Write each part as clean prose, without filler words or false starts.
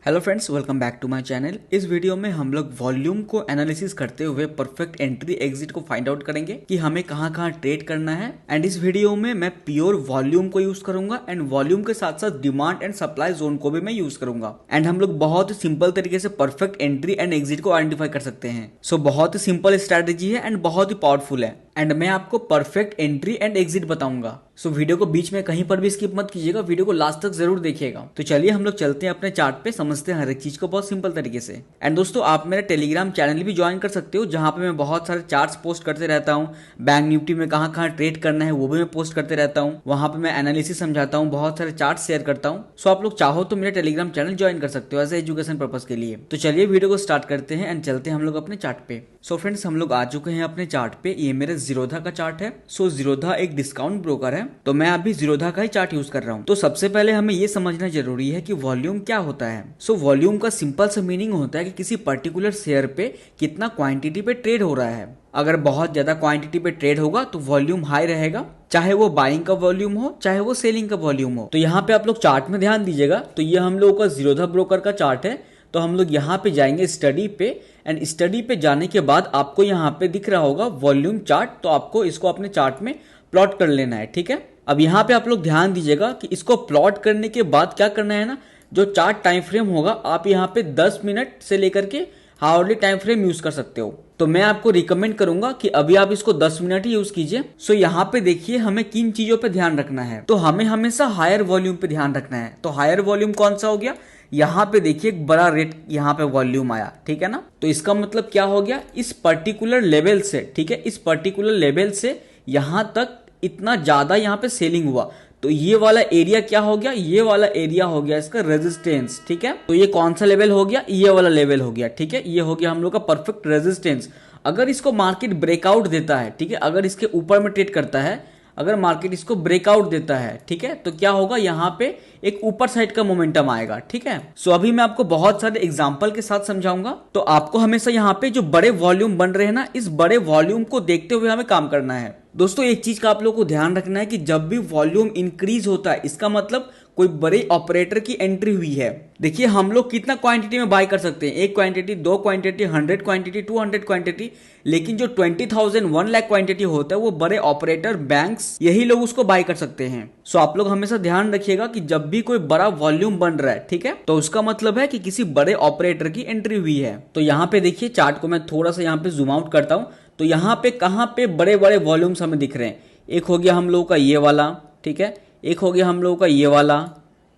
Hello friends, welcome back to my channel. इस video में हम लोग वॉल्यूम को एनालिसिस करते हुए परफेक्ट एंट्री एग्जिट को फाइंड आउट करेंगे कि हमें कहाँ कहाँ ट्रेड करना है। एंड इस वीडियो में मैं प्योर वॉल्यूम को यूज करूंगा एंड वॉल्यूम के साथ साथ डिमांड एंड सप्लाई जोन को भी मैं यूज करूंगा। एंड हम लोग बहुत ही सिंपल तरीके से परफेक्ट एंट्री एंड एग्जिट को आइडेंटिफाई कर सकते हैं। सो बहुत ही सिंपल स्ट्रैटेजी है एंड बहुत ही पावरफुल है। एंड मैं आपको परफेक्ट एंट्री एंड एग्जिट बताऊंगा। सो वीडियो को बीच में कहीं पर भी स्किप मत कीजिएगा, वीडियो को लास्ट तक जरूर देखिएगा। तो चलिए हम लोग चलते हैं अपने चार्ट पे, समझते हैं हर एक चीज को बहुत सिंपल तरीके से। एंड दोस्तों, आप मेरा टेलीग्राम चैनल भी ज्वाइन कर सकते हो, जहां पे मैं बहुत सारे चार्ट्स पोस्ट करते रहता हूँ। बैंक निफ्टी में कहाँ कहाँ ट्रेड करना है वो भी मैं पोस्ट करते रहता हूँ। वहां पे मैं एनालिसिस समझाता हूँ, बहुत सारे चार्ट शेयर करता हूँ। सो आप लोग चाहो तो मेरा टेलीग्राम चैनल ज्वाइन कर सकते हो एज एजुकेशन पर्पज के लिए। तो चलिए वीडियो को स्टार्ट करते हैं एंड चलते हैं हम लोग अपने चार्ट पे। सो फ्रेंड्स, हम लोग आ चुके हैं अपने चार्ट पे। ये मेरे जीरोधा का चार्ट है। सो जीरोधा एक डिस्काउंट ब्रोकर है, तो मैं अभी जीरोधा का ही चार्ट यूज कर रहा हूँ। तो सबसे पहले हमें ये समझना जरूरी है कि वॉल्यूम क्या होता है। सो वॉल्यूम का सिंपल सा मीनिंग होता है कि किसी पर्टिकुलर शेयर पे कितना क्वांटिटी पे ट्रेड हो रहा है। अगर बहुत ज्यादा क्वांटिटी पे ट्रेड होगा तो वॉल्यूम हाई रहेगा, चाहे वो बाइंग का वॉल्यूम हो चाहे वो सेलिंग का वॉल्यूम हो। तो यहाँ पे आप लोग चार्ट में ध्यान दीजिएगा। तो ये हम लोगों का जीरोधा ब्रोकर का चार्ट है। तो हम लोग यहाँ पे जाएंगे स्टडी पे, एंड स्टडी पे जाने के बाद आपको यहाँ पे दिख रहा होगा वॉल्यूम चार्ट। तो आपको इसको अपने चार्ट में प्लॉट कर लेना है, ठीक है। अब यहाँ पे आप लोग ध्यान दीजिएगा कि इसको प्लॉट करने के बाद क्या करना है ना, जो चार्ट टाइम फ्रेम होगा आप यहाँ पे 10 मिनट से लेकर के हावरली टाइम फ्रेम यूज कर सकते हो। तो मैं आपको रिकमेंड करूंगा कि अभी आप इसको 10 मिनट ही यूज कीजिए। सो यहाँ पे देखिए हमें किन चीजों पे ध्यान रखना है। तो हमें हमेशा हायर वॉल्यूम पे ध्यान रखना है। तो हायर वॉल्यूम कौन सा हो गया, यहाँ पे देखिए एक बड़ा रेट यहाँ पे वॉल्यूम आया, ठीक है ना। तो इसका मतलब क्या हो गया, इस पर्टिकुलर लेवल से, ठीक है, इस पर्टिकुलर लेवल से यहाँ तक इतना ज्यादा यहाँ पे सेलिंग हुआ। तो ये वाला एरिया क्या हो गया, ये वाला एरिया हो गया इसका रेजिस्टेंस, ठीक है। तो ये कौन सा लेवल हो गया, ये वाला लेवल हो गया, ठीक है। ये हो गया हम लोग का परफेक्ट रेजिस्टेंस। अगर इसको मार्केट ब्रेकआउट देता है, ठीक है, अगर इसके ऊपर में ट्रेड करता है, अगर मार्केट इसको ब्रेकआउट देता है, ठीक है, तो क्या होगा, यहाँ पे एक ऊपर साइड का मोमेंटम आएगा, ठीक है। सो अभी मैं आपको बहुत सारे एग्जांपल के साथ समझाऊंगा। तो आपको हमेशा यहाँ पे जो बड़े वॉल्यूम बन रहे हैं ना, इस बड़े वॉल्यूम को देखते हुए हमें काम करना है। दोस्तों, एक चीज का आप लोगों को ध्यान रखना है कि जब भी वॉल्यूम इंक्रीज होता है, इसका मतलब कोई बड़े ऑपरेटर की एंट्री हुई है। देखिए हम लोग कितना क्वांटिटी में बाय कर सकते हैं, 1 क्वांटिटी, 2 क्वांटिटी, 100 क्वांटिटी, 200 क्वांटिटी। लेकिन जो 20,000 1 लाख क्वांटिटी होता है वो बड़े ऑपरेटर, बैंक्स, यही लोग उसको बाय कर सकते हैं। सो आप लोग हमेशा ध्यान रखिएगा कि जब भी कोई बड़ा वॉल्यूम बन रहा है, ठीक है, तो उसका मतलब है कि किसी बड़े ऑपरेटर की एंट्री हुई है। तो यहाँ पे देखिए चार्ट को मैं थोड़ा सा यहाँ पे जूम आउट करता हूँ। तो यहाँ पे कहाँ पे बड़े बड़े वॉल्यूम्स हमें दिख रहे हैं। एक हो गया हम लोगों का ये वाला, ठीक है, एक हो गया हम लोगों का ये वाला,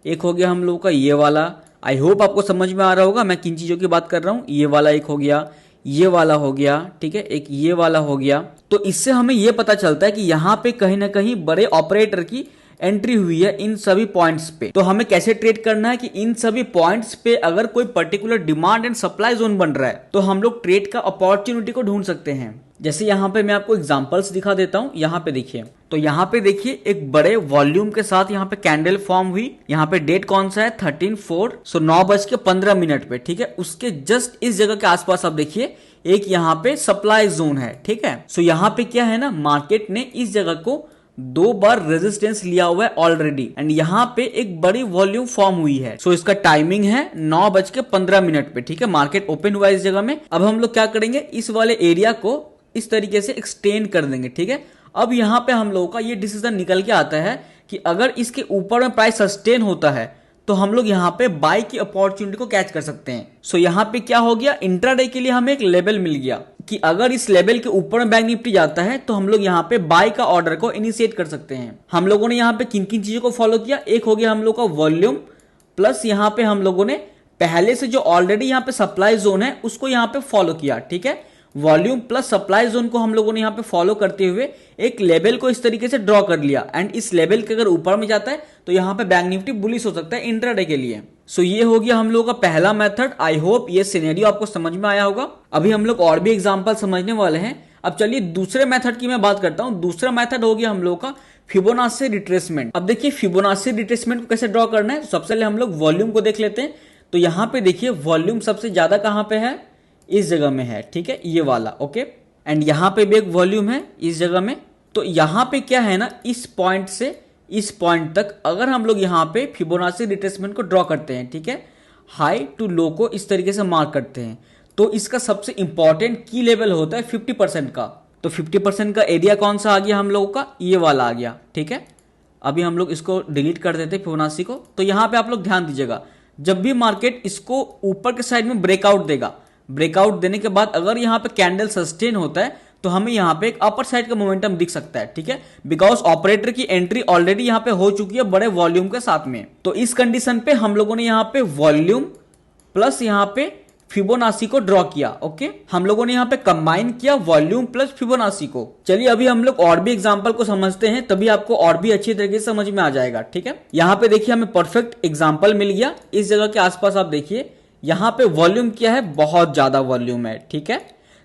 एक हो गया हम लोगों का ये वाला। आई होप आपको समझ में आ रहा होगा मैं किन चीजों की बात कर रहा हूँ। ये वाला एक हो गया, ये वाला हो गया, ठीक है, एक ये वाला हो गया। तो इससे हमें ये पता चलता है कि यहाँ पे कहीं ना कहीं बड़े ऑपरेटर की एंट्री हुई है इन सभी पॉइंट्स पे। तो हमें कैसे ट्रेड करना है कि इन सभी पॉइंट्स पे अगर कोई particular demand and supply zone बन रहा है तो हम लोग ट्रेड का अपॉर्चुनिटी को ढूंढ सकते हैं। जैसे यहाँ पे मैं आपको एग्जांपल्स दिखा देता हूँ। यहाँ पे देखिए, तो यहाँ पे देखिए एक बड़े वॉल्यूम के साथ यहाँ पे कैंडल फॉर्म हुई। यहाँ पे डेट कौन सा है, 13/4, सो 9:15 पे, ठीक है। उसके जस्ट इस जगह के आसपास आप देखिए एक यहाँ पे सप्लाई जोन है, ठीक है। सो यहाँ पे क्या है ना, मार्केट ने इस जगह को 2 बार रेजिस्टेंस लिया हुआ है ऑलरेडी, एंड यहाँ पे एक बड़ी वॉल्यूम फॉर्म हुई है। सो इसका टाइमिंग है 9:15 पे, ठीक है। मार्केट ओपन हुआ है इस जगह में। अब हम लोग क्या करेंगे, इस वाले एरिया को इस तरीके से एक्सटेंड कर देंगे, ठीक है। अब यहाँ पे हम लोगों का ये डिसीजन निकल के आता है कि अगर इसके ऊपर में प्राइस सस्टेन होता है तो हम लोग यहाँ पे बाय की अपॉर्चुनिटी को कैच कर सकते हैं। सो यहाँ पे क्या हो गया, इंट्राडे के लिए हमें एक लेवल मिल गया कि अगर इस लेवल के ऊपर में बैंक निफ्टी जाता है तो हम लोग यहाँ पे बाय का ऑर्डर को इनिशिएट कर सकते हैं। हम लोगों ने यहाँ पे किन किन चीजों को फॉलो किया, एक हो गया हम लोग का वॉल्यूम, प्लस यहाँ पे हम लोगों ने पहले से जो ऑलरेडी यहाँ पे सप्लाई जोन है उसको यहाँ पे फॉलो किया, ठीक है। वॉल्यूम प्लस सप्लाई जोन को हम लोगों ने यहाँ पे फॉलो करते हुए एक लेवल को इस तरीके से ड्रॉ कर लिया, एंड इस लेवल के अगर ऊपर में जाता है तो यहाँ पे बैंक निफ्टी बुलिश हो सकता है इंट्राडे के लिए। सो ये हो गया हम लोगों का पहला मेथड। आई होप ये सिनेरियो आपको समझ में आया होगा। अभी हम लोग और भी एग्जांपल समझने वाले हैं। अब चलिए दूसरे मेथड की मैं बात करता हूँ। दूसरा मेथड हो गया हम लोग का फिबोनाची रिट्रेसमेंट। अब देखिए फिबोनाची रिट्रेसमेंट को कैसे ड्रॉ करना है। सबसे पहले हम लोग वॉल्यूम को देख लेते हैं। तो यहाँ पे देखिए वॉल्यूम सबसे ज्यादा कहाँ पे है, इस जगह में है, ठीक है, ये वाला, ओके। एंड यहाँ पे भी एक वॉल्यूम है इस जगह में। तो यहाँ पे क्या है ना, इस पॉइंट से इस पॉइंट तक अगर हम लोग यहाँ पे फिबोनाची रिट्रेसमेंट को ड्रॉ करते हैं, ठीक है, हाई टू लो को इस तरीके से मार्क करते हैं। तो इसका सबसे इंपॉर्टेंट की लेवल होता है 50% का। तो 50% का एरिया कौन सा आ गया हम लोगों का, ये वाला आ गया, ठीक है। अभी हम लोग इसको डिलीट कर देते फिबोनाची को। तो यहां पे आप लोग ध्यान दीजिएगा, जब भी मार्केट इसको ऊपर के साइड में ब्रेकआउट देगा, ब्रेकआउट देने के बाद अगर यहां पे कैंडल सस्टेन होता है तो हमें यहां पे एक अपर साइड का मोमेंटम दिख सकता है, ठीक है, बिकॉज ऑपरेटर की एंट्री ऑलरेडी यहां पे हो चुकी है बड़े वॉल्यूम के साथ में। तो इस कंडीशन पे हम लोगों ने यहां पे वॉल्यूम प्लस यहां पे फिबोनाची को ड्रॉ किया। ओके, हम लोगों ने यहां पे कंबाइन किया वॉल्यूम प्लस फिबोनाची को। चलिए अभी हम लोग और भी एग्जांपल को समझते हैं, तभी आपको और भी अच्छी तरीके से समझ में आ जाएगा, ठीक है। यहां पे देखिए हमें परफेक्ट एग्जांपल मिल गया। इस जगह के आसपास आप देखिए यहां पे वॉल्यूम क्या है, बहुत ज्यादा वॉल्यूम है, ठीक है।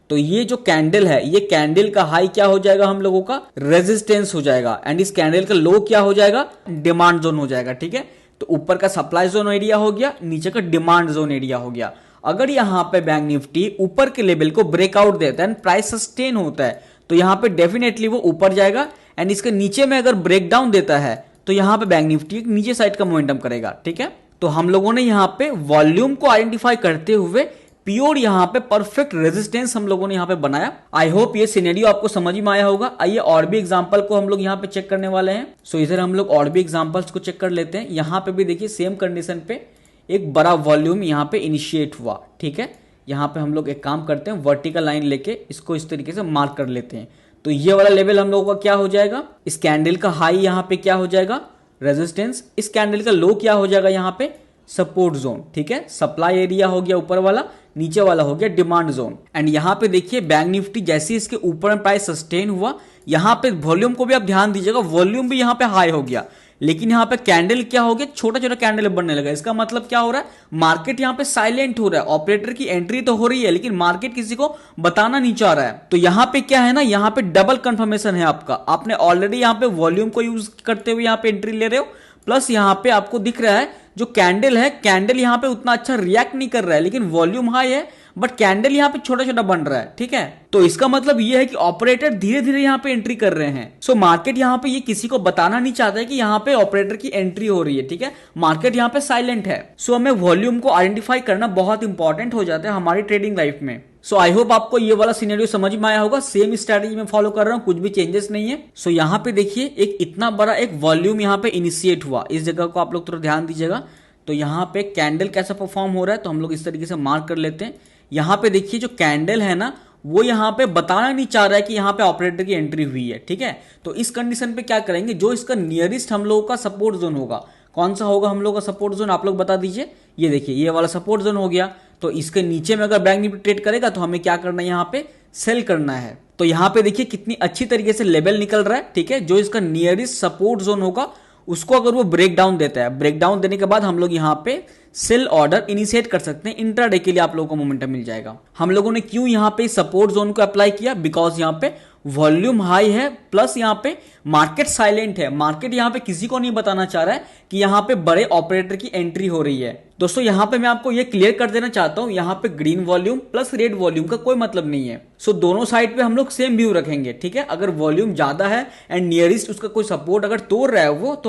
तो ये जो कैंडल है, ये कैंडल का हाई क्या हो जाएगा हम लोगों का, रेजिस्टेंस हो जाएगा, एंड इस कैंडल का लो क्या हो जाएगा, डिमांड जोन हो जाएगा, ठीक है। तो ऊपर का सप्लाई जोन एरिया हो गया, नीचे का डिमांड जोन एरिया हो गया। अगर यहां पे बैंक निफ्टी ऊपर के लेवल को ब्रेकआउट देता है, प्राइस सस्टेन होता है, तो यहां पे डेफिनेटली वो ऊपर जाएगा। एंड इसके नीचे में अगर ब्रेकडाउन देता है तो यहां पे बैंक निफ्टी नीचे साइड का मोमेंटम करेगा, ठीक है। तो हम लोगों ने यहां पे वॉल्यूम को आइडेंटिफाई करते हुए प्योर यहां पे परफेक्ट रेजिस्टेंस हम लोगों ने यहां पे बनाया। आई होप ये सिनेरियो आपको समझ में आया होगा। आइए और भी एग्जांपल को हम लोग यहां पे चेक करने वाले हैं। सो इधर हम लोग और भी एग्जांपल्स को चेक कर लेते हैं। यहां पे भी देखिए सेम कंडीशन पे एक बड़ा वॉल्यूम यहां पे इनिशिएट हुआ, ठीक है। यहां पे हम लोग एक काम करते हैं, वर्टिकल लाइन लेके इसको इस तरीके से मार्क कर लेते हैं। तो ये वाला लेवल हम लोगों का क्या हो जाएगा, इस कैंडल का हाई यहां पे क्या हो जाएगा, रेजिस्टेंस। इस कैंडल का लो क्या हो जाएगा यहाँ पे, सपोर्ट जोन, ठीक है। सप्लाई एरिया हो गया ऊपर वाला, नीचे वाला हो गया डिमांड जोन। एंड यहां पे देखिए बैंक निफ्टी जैसे इसके ऊपर में प्राइस सस्टेन हुआ, यहां पे वॉल्यूम को भी आप ध्यान दीजिएगा, वॉल्यूम भी यहां पे हाई हो गया, लेकिन यहां पे कैंडल क्या हो गया, छोटा छोटा कैंडल बनने लगा। इसका मतलब क्या हो रहा है, मार्केट यहां पे साइलेंट हो रहा है। ऑपरेटर की एंट्री तो हो रही है लेकिन मार्केट किसी को बताना नहीं चाह रहा है। तो यहां पे क्या है ना, यहां पे डबल कंफर्मेशन है आपका। आपने ऑलरेडी यहां पे वॉल्यूम को यूज करते हुए यहां पे एंट्री ले रहे हो, प्लस यहां पे आपको दिख रहा है जो कैंडल है, कैंडल यहां पे उतना अच्छा रिएक्ट नहीं कर रहा है, लेकिन वॉल्यूम हाई है, बट कैंडल यहां पे छोटा छोटा बन रहा है, ठीक है। तो इसका मतलब ये है कि ऑपरेटर धीरे धीरे यहां पे एंट्री कर रहे हैं। सो मार्केट यहां पे ये किसी को बताना नहीं चाहता है कि यहां पे ऑपरेटर की एंट्री हो रही है, ठीक है। मार्केट यहां पे साइलेंट है। सो हमें वॉल्यूम को आइडेंटिफाई करना बहुत इंपॉर्टेंट हो जाता है हमारी ट्रेडिंग लाइफ में। सो आई होप आपको ये वाला सिनेरियो समझ में आया होगा। सेम स्ट्रेटेजी में फॉलो कर रहा हूं, कुछ भी चेंजेस नहीं है। सो यहां पे देखिए एक इतना बड़ा एक वॉल्यूम यहां पे इनिशिएट हुआ। इस जगह को आप लोग थोड़ा ध्यान दीजिएगा। तो यहां पे कैंडल कैसा परफॉर्म हो रहा है, तो हम लोग इस तरीके से मार्क कर लेते हैं। यहां पे देखिए जो कैंडल है ना, वो यहां पे बताना नहीं चाह रहा है कि यहां पे ऑपरेटर की एंट्री हुई है, ठीक है। तो इस कंडीशन पे क्या करेंगे, जो इसका नियरेस्ट हम लोगों का सपोर्ट जोन होगा, कौन सा होगा हम लोग का सपोर्ट जोन, आप लोग बता दीजिए। ये देखिए ये वाला सपोर्ट जोन हो गया। तो इसके नीचे में अगर बैंक निफ्टी ट्रेड करेगा तो हमें क्या करना है, यहां पे सेल करना है। तो यहां पे देखिए कितनी अच्छी तरीके से लेवल निकल रहा है, ठीक है। जो इसका नियरेस्ट सपोर्ट जोन होगा उसको अगर वो ब्रेक डाउन देता है, ब्रेक डाउन देने के बाद हम लोग यहां पे सेल ऑर्डर इनिशिएट कर सकते हैं। इंट्राडे के लिए आप लोगों को मोमेंटम मिल जाएगा। हम लोगों ने क्यों यहां पे सपोर्ट जोन को अप्लाई किया, बिकॉज यहां पे वॉल्यूम हाई है, प्लस यहां पे मार्केट साइलेंट है। मार्केट यहां पे किसी को नहीं बताना चाह रहा है कि यहां पे बड़े ऑपरेटर की एंट्री हो रही है। दोस्तों यहां पे मैं आपको ये क्लियर कर देना चाहता हूं, यहां पे green volume plus red volume का कोई मतलब नहीं है। सो दोनों साइड पे हम लोग सेम व्यू रखेंगे, ठीक है। अगर वॉल्यूम ज्यादा है एंड नियरेस्ट उसका कोई सपोर्ट अगर तोड़ रहा है वो, तो